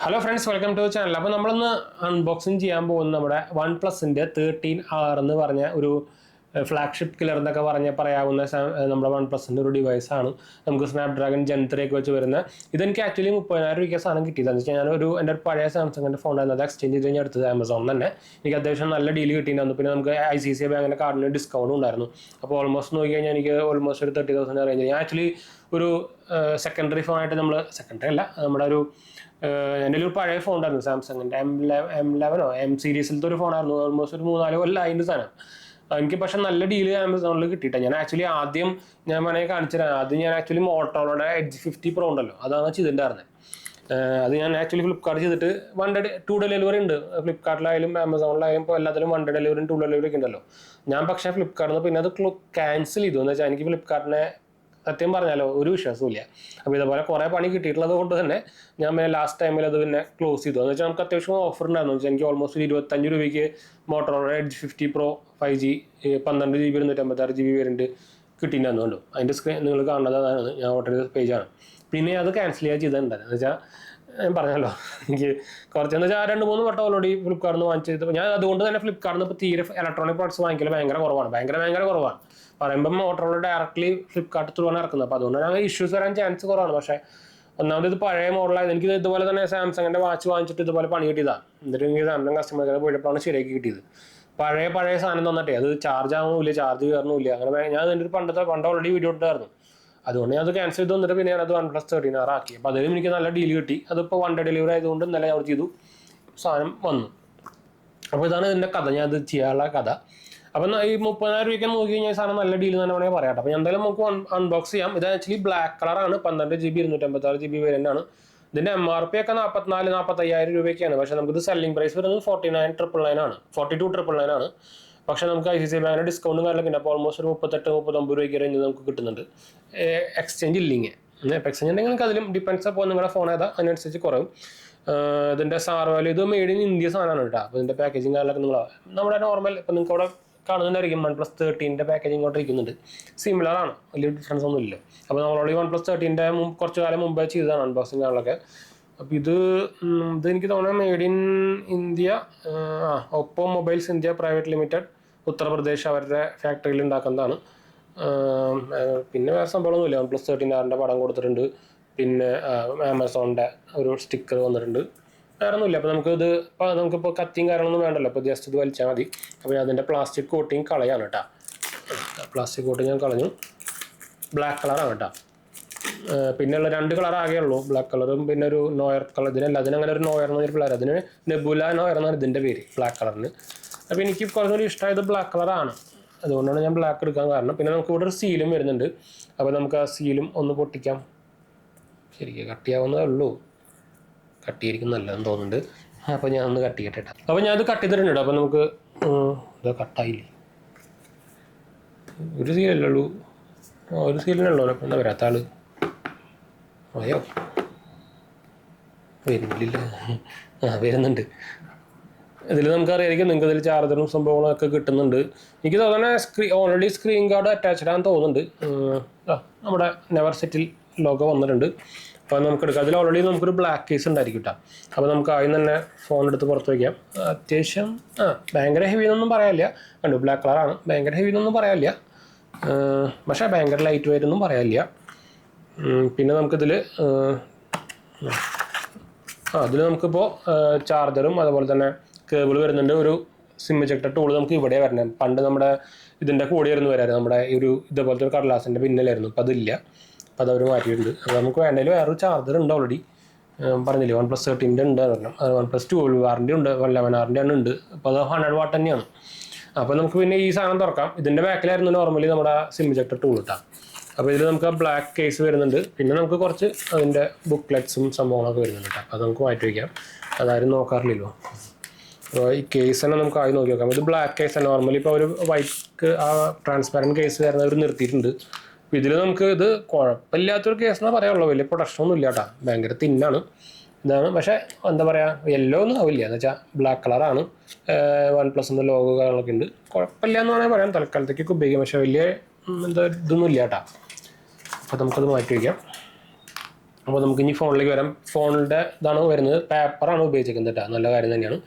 Hello friends, welcome to channel. അപ്പോൾ നമ്മളൊന്ന് unboxing ചെയ്യാൻ പോകുന്ന നമ്മുടെ OnePlusന്റെ 13R എന്ന് പറഞ്ഞ ഒരു ഫ്ലാഗ്ഷിപ്പ് കില്ലർ എന്നൊക്കെ പറയാവുന്ന നമ്മുടെ OnePlusന്റെ ഒരു ഡിവൈസാണ്. നമുക്ക് സ്നാപ്ഡ്രാഗൺ Gen 3 ഒക്കെ വെച്ച് വരുന്ന ഇതെനിക്ക് ആക്ച്വലി 30,000 രൂപയ്ക്ക് സാധനം കിട്ടിയതെന്ന് വെച്ചാൽ എൻ്റെ ഒരു പഴയ സാംസങ്ങിൻ്റെ ഫോൺ ആയിരുന്നു. അത് എക്സ്ചേഞ്ച് ചെയ്ത് കഴിഞ്ഞാൽ എടുത്തത് ആമസോണിൽ തന്നെ. എനിക്ക് അത്യാവശ്യം നല്ല ഡീൽ കിട്ടിയിട്ടുണ്ടായിരുന്നു. പിന്നെ നമുക്ക് ICICI ബാങ്കിൻ്റെ കാർഡിന് ഡിസ്കൗണ്ടും ഉണ്ടായിരുന്നു. അപ്പോൾ ഓൾമോസ്റ്റ് നോക്കി കഴിഞ്ഞാൽ എനിക്ക് ഓൾമോസ്റ്റ് ഒരു 30,000 റേഞ്ച്. ഞാൻ ആക്ച്വലി ഒരു സെക്കൻഡറി ഫോണായിട്ട് സെക്കൻഡറി അല്ല, നമ്മുടെ എൻ്റെ ഒരു പഴയ ഫോൺ ഉണ്ടായിരുന്നു, സാംസങ്ങിൻ്റെ M11 M സീരീസിലത്തെ ഒരു ഫോണായിരുന്നു. ഓൾമോസ്റ്റ് ഒരു 3-4 കൊല്ലം അതിൻ്റെ സാധനം. എനിക്ക് പക്ഷെ നല്ല ഡീല് ആമസോണിൽ കിട്ടിയിട്ടാണ്. ഞാൻ ആക്ച്വലി ആദ്യം ഞാൻ വേണമെങ്കിൽ കാണിച്ചു തരാം. ആദ്യം ഞാൻ ആക്ച്വലി മോട്ടോറോളയുടെ Edge 50 Pro ഉണ്ടല്ലോ, അതാണ് ചെയ്തിട്ടുണ്ടായിരുന്നത്. അത് ഞാൻ ആക്ച്വലി ഫ്ലിപ്കാർട്ട് ചെയ്തിട്ട് 2 ഡെലിവറി ഉണ്ട്. ഫ്ലിപ്കാർട്ടിലായാലും ആമസോണിലായാലും ഇപ്പോൾ എല്ലാത്തിലും 1 ഡെലിവറി 2 ഡെലിവറി ഒക്കെ ഉണ്ടല്ലോ. ഞാൻ പക്ഷേ ഫ്ലിപ്കാർട്ടിൽ നിന്ന് പിന്നെ അത് ക്യാൻസൽ ചെയ്തു. എന്ന് വെച്ചാൽ എനിക്ക് ഫ്ലിപ്കാർട്ടിനെ സത്യം പറഞ്ഞാലോ ഒരു വിശ്വാസമില്ല. അപ്പോൾ ഇതുപോലെ കുറേ പണി കിട്ടിയിട്ടുള്ളത് കൊണ്ട് തന്നെ ഞാൻ ലാസ്റ്റ് ടൈമിൽ അത് പിന്നെ ക്ലോസ് ചെയ്തു. എന്ന് വെച്ചാൽ നമുക്ക് അത്യാവശ്യം ഓഫർ ഉണ്ടായിരുന്നു. വെച്ചാൽ എനിക്ക് ഓൾമോസ്റ്റ് 25 രൂപയ്ക്ക് Motorola Edge 50 Pro 5G 12 GB 256 GB variant കിട്ടിയിട്ടുണ്ടായിരുന്നു. അതിൻ്റെ സ്ക്രീൻ നിങ്ങൾ കാണുന്നത് അതാണ്, ഞാൻ ഓർഡർ ചെയ്ത പേജാണ്. പിന്നെ അത് ക്യാൻസൽ ചെയ്യാൻ ചെയ്തിട്ടുണ്ടായിരുന്നു. എന്ന് വെച്ചാൽ ഞാൻ പറഞ്ഞല്ലോ, എനിക്ക് കുറച്ചെന്ന് വെച്ചാൽ 2-3 വട്ടം ഓൾറെഡി ഫ്ലിപ്കാർട്ടിൽ നിന്ന് വാങ്ങിച്ചത്. ഞാൻ അതുകൊണ്ട് തന്നെ ഫ്ലിപ്കാർട്ടിൽ നിന്ന് ഇപ്പോൾ തീരെ ഇലക്ട്രോണിക് പ്രോഡക്ട്സ് വാങ്ങിക്കൽ ഭയങ്കര കുറവാണ്. പറയുമ്പം മോട്ടോറോള ഡയറക്റ്റ്ലി ഫ്ലിപ്കാർട്ട് ത്രൂ ആണ് ഇറക്കുന്നത്. അപ്പോൾ അതുകൊണ്ട് ഞങ്ങൾ ഇഷ്യൂസ് വരാൻ ചാൻസ് കുറവാണ്. പക്ഷേ ഒന്നാമത് ഇത് പഴയ മോഡലായത്. എനിക്ക് ഇതുപോലെ തന്നെ സാംസങ്ങിൻ്റെ വാച്ച് വാങ്ങിച്ചിട്ട് ഇതുപോലെ പണി കിട്ടിയതാണ്. എന്നിട്ട് എനിക്ക് സാധനം കസ്റ്റമർ കെയർ പോയപ്പോഴാണ് ശരിയാക്കി കിട്ടിയത്. പഴയ സാധനം തന്നിട്ടേ അത് ചാർജ് ആവുന്നില്ല, ചാർജ് കയറണില്ല. അങ്ങനെ ഞാൻ അതിൻ്റെ ഒരു പണ്ട് ഓൾറെഡി വീഡിയോ ഇട്ടായിരുന്നു. അതുകൊണ്ട് ഞാൻ അത് ക്യാൻസൽ ചെയ്ത് വന്നിട്ട് പിന്നെ ഞാനത് OnePlus 13R ആക്കി. അപ്പോൾ അതിലും എനിക്ക് നല്ല ഡീൽ കിട്ടി. അതിപ്പോൾ 1 ഡേ ഡെലിവറി ആയതുകൊണ്ട് ഇന്നലെ ഞാൻ ചെയ്തു, സാധനം വന്നു. അപ്പോൾ ഇതാണ് ഇതിൻ്റെ കഥ, ഞാൻ അത് ചെയ്യാനുള്ള കഥ. അപ്പം ഈ 30,000 രൂപയ്ക്ക് നോക്കി കഴിഞ്ഞാൽ സാധനം നല്ല ഡീൽ തന്നെ വേണമെങ്കിൽ പറയാം. അപ്പോൾ എന്തായാലും നമുക്ക് അൺബോക്സ് ചെയ്യാം. ഇത് ആക്ച്വലി ബ്ലാക്ക് കളറാണ്, 12 GB 256 GB വേരിയൻ്റ് ആണ്. ഇതിൻ്റെ MRP ഒക്കെ 44,000-45,000 രൂപയ്ക്കാണ്. പക്ഷേ നമുക്കിത് സെല്ലിംഗ് പ്രൈസ് വരുന്നത് 49,999 ആണ്, 42,999 ആണ്. പക്ഷേ നമുക്ക് ICICI ബാങ്കിൻ്റെ ഡിസ്കൗണ്ടും കാര്യങ്ങളൊക്കെ ഉണ്ട്. അപ്പോൾ ഓൾമോസ്റ്റ് ഒരു 38-39 രൂപയ്ക്ക് റേഞ്ച് നമുക്ക് കിട്ടുന്നുണ്ട്. എക്സ്ചേഞ്ച് ഇല്ലെങ്കിൽ എക്സ്ചേഞ്ച് ഉണ്ടെങ്കിൽ നിങ്ങൾക്ക് അതിലും ഡിപ്പെൻസ്. അപ്പോൾ നിങ്ങളുടെ ഫോൺ ഏതാ അതിനനുസരിച്ച് കുറവും. ഇതിൻ്റെ സാർ വാല്യൂ ഇത് മെയ്ഡ് ഇൻ ഇന്ത്യ സാധനമാണ് കേട്ടോ. അപ്പോൾ ഇതിൻ്റെ പാക്കേജിങ് കാര്യങ്ങളൊക്കെ നമ്മുടെ നോർമൽ ഇപ്പം നിങ്ങൾക്ക് അവിടെ കാണുന്നുണ്ടായിരിക്കും. OnePlus 13ൻ്റെ പാക്കേജിങ് കൊണ്ട് ഇരിക്കുന്നുണ്ട്. സിമിലർ ആണ്, വലിയ ഡിഫറൻസ് ഒന്നും ഇല്ല. അപ്പോൾ നമ്മളോട് OnePlus 13ൻ്റെ കുറച്ച് കാലം മുമ്പേ ചെയ്തതാണ് അൺബോക്സിങ് കാര്യങ്ങളൊക്കെ. അപ്പോൾ ഇത് എനിക്ക് തോന്നുന്നത് made in India, Oppo mobiles India private limited, Uttar Pradesh, അവരുടെ ഫാക്ടറിയിൽ ഉണ്ടാക്കുന്നതാണ്. പിന്നെ വേറെ സംഭവമൊന്നുമില്ല. OnePlus 13R പടം കൊടുത്തിട്ടുണ്ട്. പിന്നെ ആമസോണിൻ്റെ ഒരു സ്റ്റിക്കർ വന്നിട്ടുണ്ട്. വേറെ ഒന്നുമില്ല. അപ്പോൾ നമുക്കിപ്പോൾ കത്തിയും കാര്യങ്ങളൊന്നും വേണ്ടല്ലോ. അപ്പോൾ ജസ്റ്റ് ഇത് വലിച്ചാൽ മതി. അപ്പോൾ അതിൻ്റെ പ്ലാസ്റ്റിക് കോട്ടിങ് കളയാണ് കേട്ടോ. പ്ലാസ്റ്റിക് കോട്ടിങ് ഞാൻ കളഞ്ഞു. ബ്ലാക്ക് കളറാണ് കേട്ടോ. പിന്നെയുള്ള 2 കളർ ആകെ ഉള്ളൂ, ബ്ലാക്ക് കളറും പിന്നെ ഒരു നോയർ കളർ. അതിന് അങ്ങനെ ഒരു നോയർ എന്ന് പറഞ്ഞൊരു കളർ, അതിന് നെബുല നോയർ എന്നാണ് ഇതിൻ്റെ പേര്, ബ്ലാക്ക് കളറിന്. അപ്പോൾ എനിക്ക് കുറച്ചുകൂടി ഇഷ്ടമായത് ബ്ലാക്ക് കളറാണ്. അതുകൊണ്ടാണ് ഞാൻ ബ്ലാക്ക് എടുക്കാൻ കാരണം. പിന്നെ നമുക്ക് ഇവിടെ ഒരു സീലും വരുന്നുണ്ട്. അപ്പോൾ നമുക്ക് ആ സീലും ഒന്ന് പൊട്ടിക്കാം. ശരിക്കും കട്ടിയാവുന്നതേ ഉള്ളൂ, കട്ടിയായിരിക്കും നല്ലതെന്ന് തോന്നുന്നുണ്ട്. അപ്പോൾ ഞാൻ ഒന്ന് കട്ട് ചെയ്യട്ടെ. അപ്പോൾ ഞാനത് കട്ട് ചെയ്തിട്ടുണ്ട്. അപ്പോൾ നമുക്ക് ഇത് കട്ടായില്ലേ, ഒരു സീലല്ലേ ഉള്ളൂ, ഒരു സീലിനുള്ളൂ. അപ്പോൾ എന്താ വരാത്ത ആള് അയ്യോ വരുന്നില്ല. വരുന്നുണ്ട്. ഇതിൽ നമുക്കറിയായിരിക്കും, നിങ്ങൾക്ക് ഇതിൽ ചാർജറും സംഭവങ്ങളൊക്കെ കിട്ടുന്നുണ്ട്. എനിക്ക് തോന്നുന്നത് ഓൾറെഡി സ്ക്രീൻ ഗാർഡ് അറ്റാച്ച്ഡ് ആണെന്ന് തോന്നുന്നുണ്ട്. നമ്മുടെ നെവർ സെറ്റിൽ ലോഗോ വന്നിട്ടുണ്ട്. അപ്പോൾ നമുക്ക് എടുക്കാം. അതിൽ ഓൾറെഡി നമുക്കൊരു ബ്ലാക്ക് കേസ് ഉണ്ടായിരിക്കും കേട്ടോ. അപ്പോൾ നമുക്ക് ആദ്യം തന്നെ ഫോൺ എടുത്ത് പുറത്ത് വയ്ക്കാം. അത്യാവശ്യം ഭയങ്കര ഹെവി എന്നൊന്നും പറയാനില്ല. കണ്ടു, ബ്ലാക്ക് കളറാണ്. ഭയങ്കര ഹെവി എന്നൊന്നും പറയാനില്ല, പക്ഷേ ഭയങ്കര ലൈറ്റ് വെയിറ്റ് ഒന്നും പറയാനില്ല. പിന്നെ നമുക്കിതിൽ അതിൽ നമുക്കിപ്പോൾ ചാർജറും അതുപോലെ തന്നെ കേബിൾ വരുന്നുണ്ട്. ഒരു സിം എജക്ടർ ടൂൾ നമുക്ക് ഇവിടെ വരണം. പണ്ട് നമ്മുടെ ഇതിൻ്റെ കൂടെയായിരുന്നു വരാറ്, നമ്മുടെ ഈ ഒരു ഇതേപോലത്തെ ഒരു കടലാസിൻ്റെ പിന്നിലായിരുന്നു. അപ്പോൾ അതില്ല, അപ്പോൾ അതവർ മാറ്റിയിട്ടുണ്ട്. അപ്പോൾ നമുക്ക് വേണ്ടതിൽ വേറൊരു ചാർജർ ഉണ്ട് ഓൾറെഡി. പറഞ്ഞില്ലേ OnePlus 13ൻ്റെ ഉണ്ട് പറഞ്ഞു. OnePlus 12R ഉണ്ട്, 11R ഉണ്ട്. അപ്പോൾ അത് 100 വാട്ട് തന്നെയാണ്. അപ്പോൾ നമുക്ക് പിന്നെ ഈ സാധനം തുറക്കാം. ഇതിൻ്റെ ബാക്കിലായിരുന്നു നോർമലി നമ്മുടെ സിം എജക്ടർ ടൂൾ ഇട്ടാം. അപ്പോൾ ഇതിൽ നമുക്ക് ബ്ലാക്ക് കേസ് വരുന്നുണ്ട്. പിന്നെ നമുക്ക് കുറച്ച് അതിൻ്റെ ബുക്ക്ലെറ്റ്സും സംഭവങ്ങളൊക്കെ വരുന്നുണ്ട് കേട്ടോ. അത് നമുക്ക് മാറ്റി വയ്ക്കാം, അതാരും നോക്കാറില്ലല്ലോ. അപ്പോൾ ഈ കേസ് തന്നെ നമുക്ക് ആദ്യം നോക്കി നോക്കാം. ഇത് ബ്ലാക്ക് കേസ് നോർമലി ഇപ്പോൾ ഒരു വൈറ്റ് ട്രാൻസ്പാരൻറ്റ് കേസ് വരുന്നവർ നിർത്തിയിട്ടുണ്ട്. അപ്പോൾ ഇതിൽ നമുക്ക് ഇത് കുഴപ്പമില്ലാത്തൊരു കേസെന്നാണ് പറയാനുള്ളൂ. വലിയ പ്രൊഡക്ഷനൊന്നും ഇല്ല കേട്ടോ, ഭയങ്കര തിന്നാണ് ഇതാണ്. പക്ഷേ എന്താ പറയുക, യെല്ലോ ഒന്നും ആവില്ല. എന്ന് വെച്ചാൽ ബ്ലാക്ക് കളറാണ്. OnePlusൻ്റെ ലോഗോ കാര്യങ്ങളൊക്കെ ഉണ്ട്. കുഴപ്പമില്ല എന്ന് വേണമെങ്കിൽ പറയാം, തൽക്കാലത്തേക്കൊക്കെ ഉപയോഗിക്കാം. പക്ഷേ വലിയ ഇതൊന്നും ഇല്ല കേട്ടോ. അപ്പോൾ നമുക്കത് മാറ്റി വയ്ക്കാം. അപ്പോൾ നമുക്ക് ഇനി ഫോണിലേക്ക് വരാം. ഫോണിൻ്റെ ഇതാണ് വരുന്നത്, പേപ്പറാണ് ഉപയോഗിച്ചിരിക്കുന്നത് കേട്ടോ, നല്ല കാര്യം തന്നെയാണ്.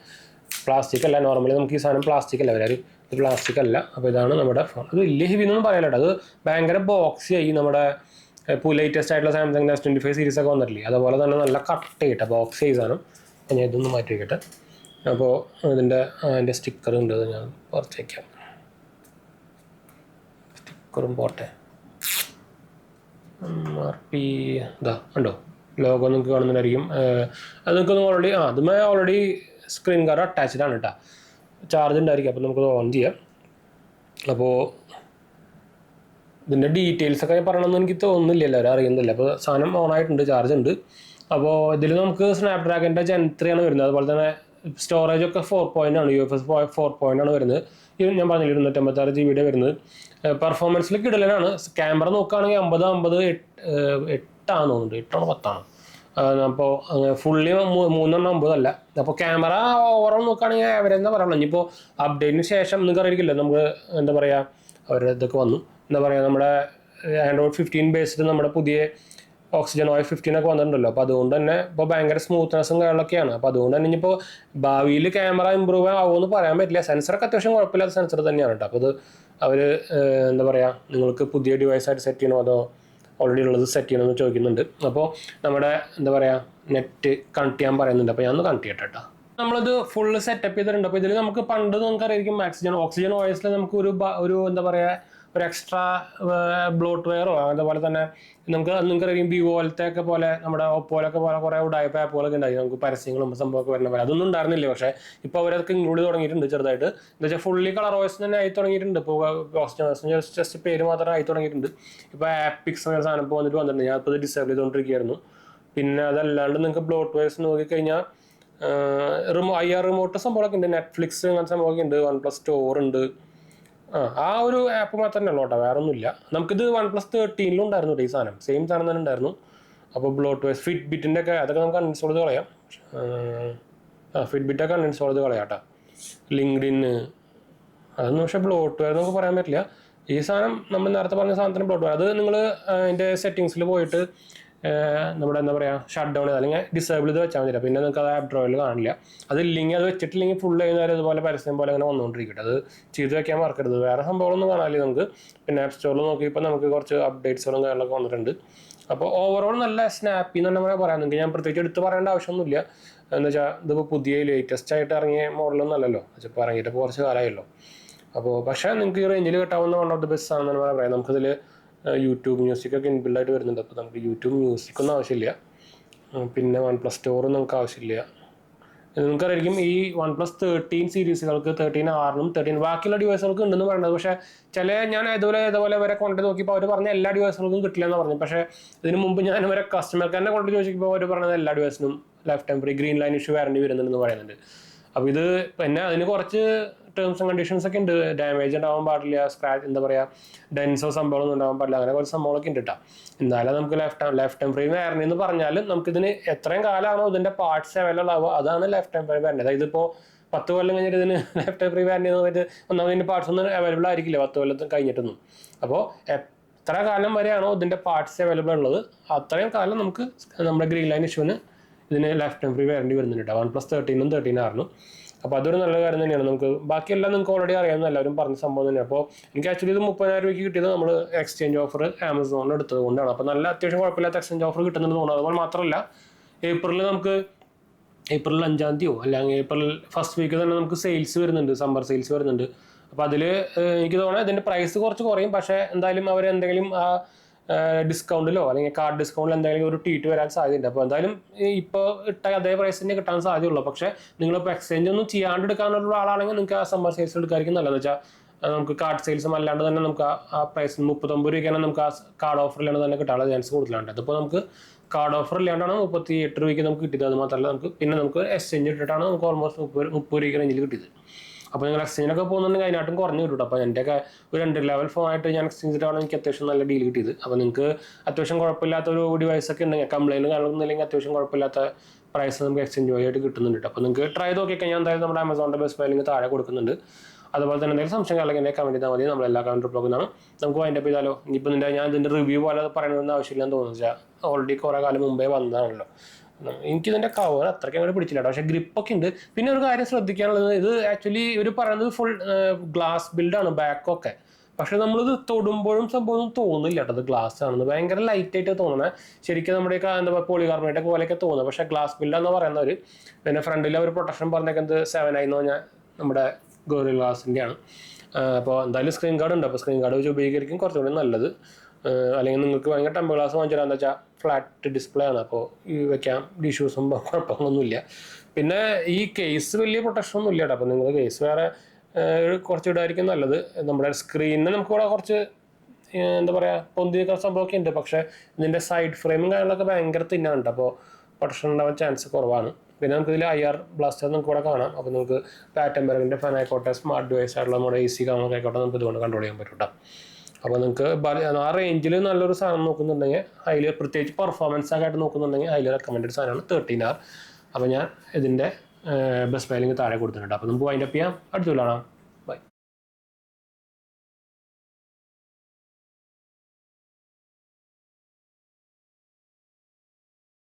പ്ലാസ്റ്റിക് അല്ല, നോർമലി നമുക്ക് ഈ സാധനം പ്ലാസ്റ്റിക് അല്ല വരാറ്, ഇത് പ്ലാസ്റ്റിക് അല്ല. അപ്പോൾ ഇതാണ് നമ്മുടെ ഫോൺ. അത് വലിയ ഹെവി എന്നൊന്നും പറയാനില്ല, അത് ഭയങ്കര ബോക്സി ആയി. നമ്മുടെ ഇപ്പോൾ ലേറ്റസ്റ്റ് ആയിട്ടുള്ള സാംസങ് S25 സീരീസ് ഒക്കെ വന്നിട്ടില്ലേ, അതുപോലെ തന്നെ നല്ല കട്ട് ചെയ്യട്ടെ ബോക്സ് സൈസ് ആണ്. ഞാൻ ഇതൊന്ന് മാറ്റി വയ്ക്കട്ടെ. അപ്പോൾ അതിൻ്റെ സ്റ്റിക്കർ ഉണ്ട്, അത് ഞാൻ കുറച്ച് വയ്ക്കാം. സ്റ്റിക്കറും പോട്ടെ. MRP ഇതാ ഉണ്ടോ, ലോഗോ നിങ്ങൾക്ക് കാണുന്നുണ്ടായിരിക്കും. അത് നിങ്ങൾക്ക് ഓൾറെഡി അതുമേ ഓൾറെഡി സ്ക്രീൻ ഗാർഡ് അറ്റാച്ച്ഡ് ആണ് കേട്ടോ, ചാർജ് ഉണ്ടായിരിക്കും. അപ്പോൾ നമുക്കത് ഓൺ ചെയ്യാം. അപ്പോൾ ഇതിൻ്റെ ഡീറ്റെയിൽസൊക്കെ പറയണമെന്ന് എനിക്ക് തോന്നുന്നില്ല, എല്ലാവരും അറിയുന്നില്ല. അപ്പോൾ സാധനം ഓൺ ആയിട്ടുണ്ട്, ചാർജ് ഉണ്ട്. അപ്പോൾ ഇതിൽ നമുക്ക് സ്നാപ്ഡ്രാഗണിൻ്റെ Gen 3 ആണ് വരുന്നത്. അതുപോലെ തന്നെ സ്റ്റോറേജ് ഒക്കെ 4 ആണ്, UFS 4 ആണ് വരുന്നത്. ഞാൻ പറഞ്ഞില്ല 256 GB വരുന്നത്. പെർഫോമൻസിൽ കിടലനാണ്. ക്യാമറ നോക്കുകയാണെങ്കിൽ 50 8 തോന്നുന്നുണ്ട്, 8 10. അപ്പോൾ ഫുള്ളി 3 അല്ല. അപ്പോൾ ക്യാമറ ഓവറോൾ നോക്കുകയാണെങ്കിൽ അവരെന്താ പറയുള്ളൂ. ഇനിയിപ്പോൾ അപ്ഡേറ്റിന് ശേഷം നിങ്ങൾക്ക് അറിയിക്കില്ല, നമുക്ക് എന്താ പറയുക, അവരുടെ ഇതൊക്കെ വന്നു, എന്താ പറയുക, നമ്മുടെ Android 15 ബേസ്ഡ് നമ്മുടെ പുതിയ ഓക്സിജൻ OS 15 ഒക്കെ വന്നിട്ടുണ്ടല്ലോ. അപ്പോൾ അതുകൊണ്ട് തന്നെ ഇപ്പോൾ ഭയങ്കര സ്മൂത്ത്നെസ്സും കാര്യങ്ങളൊക്കെയാണ്. അപ്പോൾ അതുകൊണ്ട് തന്നെ ഇനിയിപ്പോൾ ഭാവിയിൽ ക്യാമറ ഇമ്പ്രൂവ് ആവുമെന്ന് പറയാൻ പറ്റില്ല. സെൻസറൊക്കെ അത്യാവശ്യം കുഴപ്പമില്ലാത്ത സെൻസർ തന്നെയാണ് കേട്ടോ. അപ്പോൾ അത് അവർ എന്താ പറയുക, നിങ്ങൾക്ക് പുതിയ ഡിവൈസായിട്ട് സെറ്റ് ചെയ്യണോ അതോ ഓൾറെഡി ഉള്ളത് സെറ്റ് ചെയ്യണമെന്ന് ചോദിക്കുന്നുണ്ട്. അപ്പോൾ നമ്മുടെ എന്താ പറയുക, നെറ്റ് കണക്ട് ചെയ്യാൻ പറയുന്നുണ്ട്. അപ്പോൾ ഞാൻ ഒന്ന് കണക്ട് ചെയ്യട്ടെ കേട്ടോ. നമ്മളിത് ഫുള്ള് സെറ്റപ്പ് ചെയ്തിട്ടുണ്ട്. അപ്പോൾ ഇതിൽ നമുക്ക് പണ്ട് നമുക്കറിയായിരിക്കും ഓക്സിജൻ OS നമുക്ക് ഒരു എന്താ പറയുക, ഒരു എക്സ്ട്രാ ബ്ലോട്ട് വെയറോ അതുപോലെ തന്നെ നിങ്ങൾക്കറിയാം വിവോ പോലത്തെ പോലെ നമ്മുടെ ഓപ്പോലൊക്കെ പോലെ കുറേ ഉടായ്പ ആപ്പുകളൊക്കെ ഉണ്ടായി, നമുക്ക് പരസ്യങ്ങളും സംഭവമൊക്കെ വരുന്ന പോലെ. അതൊന്നും ഉണ്ടായിരുന്നില്ല. പക്ഷേ ഇപ്പോൾ അവരതൊക്കെ ഇൻക്ലൂഡ് തുടങ്ങിയിട്ടുണ്ട് ചെറുതായിട്ട്. എന്താ വെച്ചാൽ ഫുള്ളി കളർ OS തന്നെ ആയി തുടങ്ങിയിട്ടുണ്ട്. ഇപ്പോൾ ജസ്റ്റ് പേര് മാത്രമേ ആയി തുടങ്ങിയിട്ടുണ്ട്. ഇപ്പോൾ ആപ്പിക്സ് എന്ന സാധനം ഇപ്പോൾ വന്നിട്ടുണ്ട്. ഞാൻ ഇപ്പോൾ ഇത് ഡിസേബിൾ ചെയ്തുകൊണ്ടിരിക്കുകയായിരുന്നു. പിന്നെ അതല്ലാണ്ട് നിങ്ങൾക്ക് ബ്ലോട്ട് വെയർസ് നോക്കിക്കഴിഞ്ഞാൽ IR റിമോട്ട് സംഭവമൊക്കെ ഉണ്ട്, നെറ്റ്ഫ്ലിക്സ് അങ്ങനത്തെ സംഭവമൊക്കെ ഉണ്ട്, OnePlus സ്റ്റോർ ഉണ്ട്. ആ ഒരു ആപ്പ് മാത്രമേ ഉള്ളൂ കേട്ടോ, വേറെ ഒന്നുമില്ല. നമുക്കിത് OnePlus 13 ഉണ്ടായിരുന്നു ഈ സാധനം, സെയിം സാധനം തന്നെ ഉണ്ടായിരുന്നു. അപ്പോൾ ബ്ലോട്ട് വെയർ ഫിറ്റ്ബിറ്റിൻ്റെ ഒക്കെ അതൊക്കെ നമുക്ക് അൺഇൻസ്റ്റാൾ ചെയ്ത് കളയാം. ഫിറ്റ്ബിറ്റൊക്കെ അൺഇൻസ്റ്റാൾ ചെയ്ത് കളയാം കേട്ടോ. ലിങ്ക്ഡിന് അതൊന്നും പക്ഷേ ബ്ലോട്ട് വെയർ നമുക്ക് പറയാൻ പറ്റില്ല. ഈ സാധനം നമ്മൾ നേരത്തെ പറഞ്ഞ സാധനത്തിന് ബ്ലോട്ട് വെയർ, അത് നിങ്ങൾ അതിൻ്റെ സെറ്റിങ്സിൽ പോയിട്ട് നമ്മുടെ എന്താ പറയുക ഷട്ട് ഡൗൺ അല്ലെങ്കിൽ ഡിസേബിൾ ചെയ്ത് വെച്ചാൽ മതി. പിന്നെ നിങ്ങൾക്ക് അത് ആപ്പ് ഡ്രോയിൽ കാണില്ല. അതില്ലെങ്കിൽ അത് വെച്ചിട്ടില്ലെങ്കിൽ ഫുൾ ചെയ്യുന്നവരെ ഇതുപോലെ പരസ്യം പോലെ അങ്ങനെ വന്നുകൊണ്ടിരിക്കട്ടെ. അത് ചെയ്ത് വെക്കാൻ മറക്കരുത്. വേറെ സംഭവങ്ങളൊന്നും കാണാനില്ല നമുക്ക്. പിന്നെ ആപ്പ് സ്റ്റോറിൽ നോക്കിയപ്പോൾ നമുക്ക് കുറച്ച് അപ്ഡേറ്റ്സുകളും കാര്യങ്ങളൊക്കെ വന്നിട്ടുണ്ട്. അപ്പോൾ ഓവറോൾ നല്ല സ്നാപ്പി എന്ന് തന്നെ പറയാം. നിങ്ങൾക്ക് ഞാൻ പ്രത്യേകിച്ച് എടുത്ത് പറയേണ്ട ആവശ്യമൊന്നുമില്ല. എന്താ വെച്ചാൽ ഇതിപ്പോൾ പുതിയ ലേറ്റസ്റ്റ് ആയിട്ട് ഇറങ്ങിയ മോഡലൊന്നും അല്ലല്ലോ, ഇപ്പോൾ ഇറങ്ങിയിട്ട് കുറച്ച് കാലമായല്ലോ. അപ്പോൾ പക്ഷേ നിങ്ങൾക്ക് ഈ റേഞ്ചിൽ കിട്ടാവുന്ന വൺ ഓഫ് ദി ബെസ്റ്റ് ആണെന്ന് പറയാം. നമുക്കിതിൽ യൂട്യൂബ് മ്യൂസിക്കൊക്കെ ഇൻബിൽഡായിട്ട് വരുന്നുണ്ട്. അപ്പോൾ നമുക്ക് യൂട്യൂബ് മ്യൂസിക്കൊന്നും ആവശ്യമില്ല. പിന്നെ OnePlus സ്റ്റോറും നമുക്ക് ആവശ്യമില്ല. നിങ്ങൾക്കറിയായിരിക്കും ഈ OnePlus 13 സീരീസുകൾക്ക് 13R-നും 13 ബാക്കിയുള്ള ഡിവൈസുകൾക്ക് ഉണ്ടെന്ന് പറയുന്നത്. പക്ഷേ ഞാൻ ഇതുപോലെ വരെ കൊണ്ട് നോക്കിയപ്പോൾ അവർ പറഞ്ഞ എല്ലാ ഡിവൈസുകൾക്കും കിട്ടില്ല എന്ന് പറഞ്ഞു. പക്ഷേ ഇതിന് മുമ്പ് ഞാൻ വരെ കസ്റ്റമർക്ക് തന്നെ കൊണ്ട് ചോദിച്ചപ്പോൾ അവർ പറഞ്ഞത് എല്ലാ ഡിവൈസിനും lifetime free green line issue warranty വരുന്നുണ്ടെന്ന് പറയുന്നുണ്ട്. അപ്പോൾ ഇത് പിന്നെ അതിന് കുറച്ച് ടേംസ് ആൻഡ് കണ്ടീഷൻസ് ഒക്കെ ഉണ്ട്. ഡാമേജ് ഉണ്ടാവാൻ പാടില്ല, സ്ക്രാച്ച് എന്താ പറയുക ഡെൻസോ സംഭവമൊന്നും ഉണ്ടാവാൻ പാടില്ല, അങ്ങനെ കുറച്ച് സംഭവങ്ങളൊക്കെ ഉണ്ട് കേട്ടോ. എന്നാലും നമുക്ക് ലൈഫ് ടൈം ഫ്രീ വാറണ്ടി എന്ന് പറഞ്ഞാലും നമുക്കിതിന് എത്രയും കാലമാണോ ഇതിൻ്റെ പാർട്സ് അവൈലബിൾ ആവുക അതാണ് ലൈഫ് ടൈം ഫ്രീ വാറണ്ടി. അതായത് ഇപ്പോൾ 10 കൊല്ലം കഴിഞ്ഞിട്ട് ഇതിന് ലൈഫ് ടൈം ഫ്രീ വാറണ്ടി എന്ന് പറഞ്ഞിട്ട് ഒന്നാമത് ഇതിൻ്റെ പാർട്സ് ഒന്നും അവൈലബിൾ ആയിരിക്കില്ല 10 കൊല്ലം കഴിഞ്ഞിട്ടൊന്നും. അപ്പോൾ എത്ര കാലം വരെയാണോ ഇതിൻ്റെ പാർട്സ് അവൈലബിൾ ഉള്ളത് അത്രയും കാലം നമുക്ക് നമ്മുടെ ഗ്രീൻ ലൈൻ ഇഷ്യൂവിന് ഇതിന് ലൈഫ് ടൈം ഫ്രീ വാറണ്ടി വരുന്നുണ്ട് കേട്ടോ. OnePlus 13-നും 13R-നും. അപ്പോൾ അതൊരു നല്ല കാര്യം തന്നെയാണ്. നമുക്ക് ബാക്കിയെല്ലാം നിങ്ങൾക്ക് ഓൾറെഡി അറിയാവുന്ന എല്ലാവരും പറഞ്ഞ സംഭവം തന്നെയാണ്. അപ്പോൾ എനിക്ക് ആക്ച്വലി ഇത് 30,000 രൂപയ്ക്ക് കിട്ടിയത് നമ്മൾ എക്സ്ചേഞ്ച് ഓഫർ ആമസോണിൽ എടുത്തത് കൊണ്ടാണ്. അപ്പോൾ നല്ല അത്യാവശ്യം കുഴപ്പമില്ലാത്ത എക്സ്ചേഞ്ച് ഓഫർ കിട്ടുന്നുണ്ട് തോന്നുന്നു. അതുപോലെ മാത്രമല്ല ഏപ്രിൽ 5-ാം തീയതിയോ അല്ലെങ്കിൽ ഏപ്രിൽ ഫസ്റ്റ് വീക്ക് തന്നെ നമുക്ക് സെയിൽസ് വരുന്നുണ്ട്, സമ്മർ സെയിൽസ് വരുന്നുണ്ട്. അപ്പോൾ അതിൽ എനിക്ക് തോന്നുന്നത് ഇതിൻ്റെ പ്രൈസ് കുറച്ച് കുറയും. പക്ഷേ എന്തായാലും അവർ എന്തെങ്കിലും ഡിസ്കൗണ്ടിലോ അല്ലെങ്കിൽ കാർഡ് ഡിസ്കൗണ്ടിൽ എന്തെങ്കിലും ഒരു ട്വീറ്റ് വരാൻ സാധ്യതയുണ്ട്. അപ്പോൾ എന്തായാലും ഇപ്പോൾ ഇട്ട അതേ പ്രൈസ് തന്നെ കിട്ടാൻ സാധ്യതയുള്ളൂ. പക്ഷേ നിങ്ങളിപ്പോൾ എക്സ്ചേഞ്ച് ഒന്നും ചെയ്യാണ്ട് എടുക്കാനുള്ള ആളാണെങ്കിൽ നിങ്ങൾക്ക് ആ സമ്മർ സെയിൽസ് എടുക്കായിരിക്കും നല്ലതെന്ന് വെച്ചാൽ നമുക്ക് കാർഡ് സെയിൽസും അല്ലാണ്ട് തന്നെ നമുക്ക് ആ പ്രൈസിന് 39 രൂപയ്ക്കാണ് നമുക്ക് ആ കാർഡ് ഓഫറിലാണ് തന്നെ കിട്ടാനുള്ള ചാൻസ് കൂടുതലാണ്. അതിപ്പോൾ നമുക്ക് കാർഡ് ഓഫർ ഇല്ലാണ്ടാണ് 38 രൂപയ്ക്ക് നമുക്ക് കിട്ടിയത്. അത് മാത്രമല്ല നമുക്ക് എക്സ്ചേഞ്ച് ഇട്ടിട്ടാണ് നമുക്ക് ഓൾമോസ്റ്റ് 30 രൂപയ്ക്ക് റേഞ്ചിൽ കിട്ടിയത്. അപ്പോൾ നിങ്ങൾ എക്സ്ചേഞ്ചിനൊക്കെ പോകുന്നുണ്ടെങ്കിൽ അതിനായിട്ടും കുറഞ്ഞ് കിട്ടും. അപ്പോൾ എൻ്റെയൊക്കെ ഒരു 2 ലെവൽ ഫോണായിട്ട് ഞാൻ എക്സ്ചേഞ്ച് ചെയ്തിട്ടാണ് എനിക്ക് അത്യാവശ്യം നല്ല ഡീൽ കിട്ടിയത്. അപ്പോൾ നിങ്ങൾക്ക് അത്യാവശ്യം കുഴപ്പമില്ലാത്ത ഒരു ഡിവൈസൊക്കെ ഉണ്ടെങ്കിൽ കംപ്ലൈൻറ്റ് കാണുന്നില്ലെങ്കിൽ അത്യാവശ്യം കുഴപ്പമില്ലാത്ത പ്രൈസ് നമുക്ക് എക്സ്ചേഞ്ച് വഴിയായിട്ട് കിട്ടുന്നുണ്ട്. അപ്പോൾ നിങ്ങൾക്ക് ട്രൈ നോക്കിയൊക്കെ ഞാൻ എന്തായാലും നമ്മുടെ ആമസോണിൻ്റെ ബെസ്റ്റ് ബൈ ലിങ്ക് താഴെ കൊടുക്കുന്നുണ്ട്. അതുപോലെ തന്നെ എന്തെങ്കിലും സംശയം അല്ലെങ്കിൽ എന്നെ കമൻറ്റ് ചെയ്താൽ മതി. നമ്മളെല്ലാ കമൻറ്റ് ബ്ലോഗിലാണ്. നമുക്ക് വൈൻഡ് അപ്പ് ചെയ്താലോ? ഇനിയിപ്പോൾ ഞാൻ ഇതിൻ്റെ റിവ്യൂ പോലെ പറയണമെന്ന് ആവശ്യമില്ലെന്ന് തോന്നുന്നു വെച്ചാൽ ഓൾറെഡി കുറേ കാലം മുമ്പേ വന്നതാണല്ലോ. എനിക്കിതിൻ്റെ കവർ അത്രയ്ക്ക് അങ്ങോട്ട് പിടിച്ചില്ല പക്ഷേ ഗ്രിപ്പൊക്കെ ഉണ്ട്. പിന്നെ ഒരു കാര്യം ശ്രദ്ധിക്കാനുള്ളത്, ഇത് ആക്ച്വലി ഇവർ പറയുന്നത് ഫുൾ ഗ്ലാസ് ബിൽഡാണ് ബാക്കൊക്കെ. പക്ഷെ നമ്മളിത് തൊടുമ്പോഴും സംഭവം തോന്നില്ല കേട്ടോ അത് ഗ്ലാസ് ആണെന്ന്. ഭയങ്കര ലൈറ്റായിട്ട് തോന്നണേ. ശരിക്കും നമ്മുടെ എന്താ പോളികാർബണേറ്റ് പോലെയൊക്കെ തോന്നുന്നത്. പക്ഷേ ഗ്ലാസ് ബിൽഡാന്ന് പറയുന്നവർ പിന്നെ ഫ്രണ്ടിൽ അവർ പ്രൊട്ടക്ഷൻ പറഞ്ഞേക്കുന്നത് 7i എന്ന് പറഞ്ഞാൽ നമ്മുടെ ഗോറില്ല ഗ്ലാസിൻ്റെയാണ്. അപ്പോൾ എന്തായാലും സ്ക്രീൻ ഗാർഡ് ഉണ്ട്. അപ്പോൾ സ്ക്രീൻ ഗാർഡ് വെച്ച് ഉപയോഗിക്കും കുറച്ചുകൂടി നല്ലത്. അല്ലെങ്കിൽ നിങ്ങൾക്ക് ഭയങ്കര ടെമ്പർ ഗ്ലാസ് വാങ്ങിച്ചാൽ വെച്ചാൽ ഫ്ലാറ്റ് ഡിസ്പ്ലേ ആണ്. അപ്പോൾ ഈ വെക്കാം ഇഷ്യൂസും കുഴപ്പങ്ങളൊന്നുമില്ല. പിന്നെ ഈ കേസ് വലിയ പ്രൊട്ടക്ഷൻ ഒന്നും ഇല്ല കേട്ടോ. അപ്പോൾ നിങ്ങൾ കേസ് വേറെ കുറച്ച് ഇടായിരിക്കും നല്ലത്. നമ്മുടെ സ്ക്രീനിന് നമുക്കിവിടെ കുറച്ച് എന്താ പറയുക പൊന്തിയൊക്കെ സംഭവമൊക്കെ ഉണ്ട്. പക്ഷേ ഇതിൻ്റെ സൈഡ് ഫ്രെയിമും കാര്യങ്ങളൊക്കെ ഭയങ്കര തിന്നാണ്. അപ്പോൾ പ്രൊട്ടക്ഷൻ ഉണ്ടാവാൻ ചാൻസ് കുറവാണ്. പിന്നെ നമുക്കിതിൽ IR ബ്ലാസ്റ്റർ നമുക്ക് ഇവിടെ കാണാം. അപ്പോൾ നമുക്ക് പാറ്റംബർഗിൻ്റെ ഫാൻ ആയിക്കോട്ടെ, സ്മാർട്ട് ഡിവൈസ് ആയിട്ടുള്ള നമ്മുടെ AC കാണാനൊക്കെ ആയിക്കോട്ടെ നമുക്ക് ഇതുകൊണ്ട് കൺട്രോൾ ചെയ്യാൻ പറ്റും കേട്ടോ. അപ്പോൾ നിങ്ങൾക്ക് ആ റേഞ്ചിൽ നല്ലൊരു സാധനം നോക്കുന്നുണ്ടെങ്കിൽ അതിൽ പ്രത്യേകിച്ച് പെർഫോമൻസ് ആയിട്ട് നോക്കുന്നുണ്ടെങ്കിൽ അതിൽ റെക്കമെൻഡഡ് സാധനമാണ് 13R. അപ്പോൾ ഞാൻ ഇതിൻ്റെ ബെസ്റ്റ് ബൈ ലിങ്ക് താഴെ കൊടുത്തിട്ടുണ്ട്. അപ്പോൾ നമുക്ക് വൈൻഡ് അപ്പ് ചെയ്യാം. അടുത്ത കാണാം.